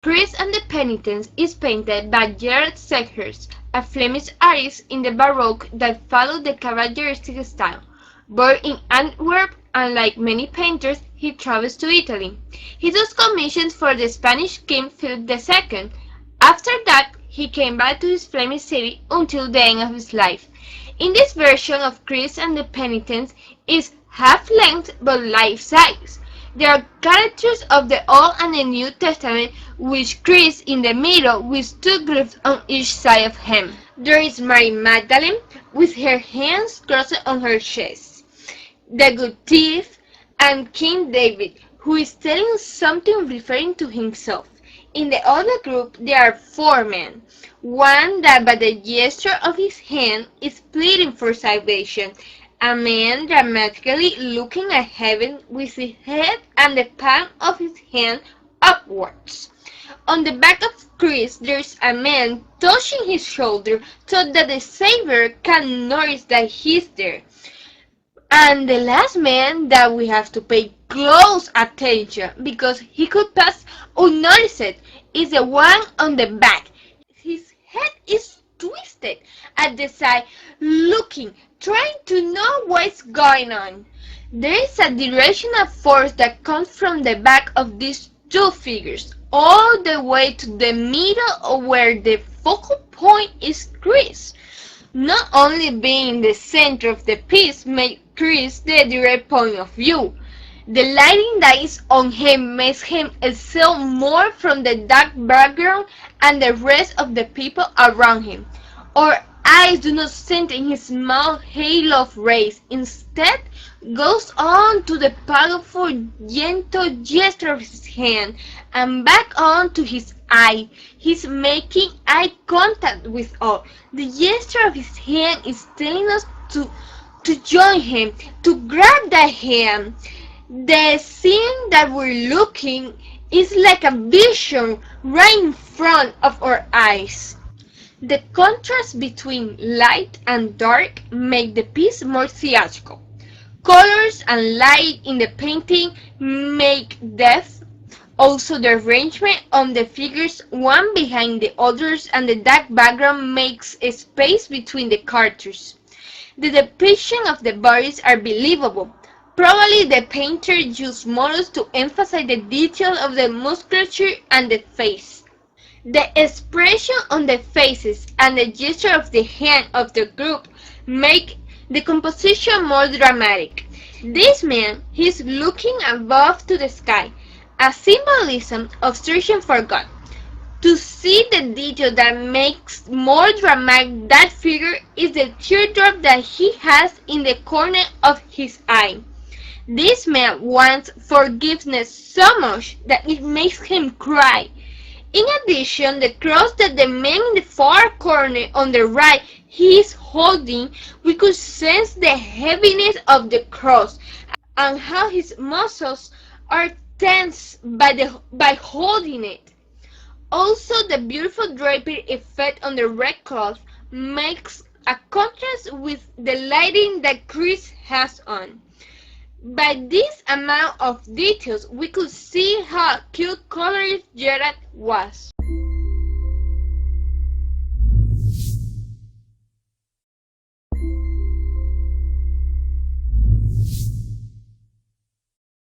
Chris and the Penitents is painted by Gerard Seghers, a Flemish artist in the Baroque that followed the cavalieristic style. Born in Antwerp, and like many painters, he travels to Italy. He does commissions for the Spanish King Philip II. After that, he came back to his Flemish city until the end of his life. In this version of Chris and the Penitents is half-length but life-size. There are characters of the Old and the New Testament, with Chris in the middle with two groups on each side of him. There is Mary Magdalene with her hands crossed on her chest, the good thief, and King David, who is telling something referring to himself. In the other group there are four men, one that by the gesture of his hand is pleading for salvation, a man dramatically looking at heaven with his head and the palm of his hand upwards. On the back of Chris there is a man touching his shoulder so that the Savior can notice that he's there. And the last man that we have to pay close attention because he could pass unnoticed is the one on the back. His head is twisted at the side, looking, trying to know what's going on. There is a directional force that comes from the back of these two figures, all the way to the middle where the focal point is Chris. Not only being the center of the piece makes Chris the direct point of view, the lighting that is on him makes him excel more from the dark background and the rest of the people around him. Our eyes do not center in his small halo of rays, instead goes on to the powerful gentle gesture of his hand and back on to his eye. He's making eye contact with all. The gesture of his hand is telling us to join him, to grab that hand. The scene that we're looking is like a vision right in front of our eyes. The contrast between light and dark make the piece more theatrical. Colors and light in the painting make depth. Also, the arrangement on the figures one behind the others and the dark background makes a space between the characters. The depiction of the bodies are believable. Probably the painter used models to emphasize the detail of the musculature and the face. The expression on the faces and the gesture of the hand of the group make the composition more dramatic. This man, he's looking above to the sky, a symbolism of searching for God. To see the detail that makes more dramatic that figure is the teardrop that he has in the corner of his eye. This man wants forgiveness so much that it makes him cry. In addition, the cross that the man in the far corner on the right he is holding, we could sense the heaviness of the cross and how his muscles are tense by holding it. Also, the beautiful drapery effect on the red cloth makes a contrast with the lighting that Chris has on. By this amount of details, we could see how cute colorist Gerard was.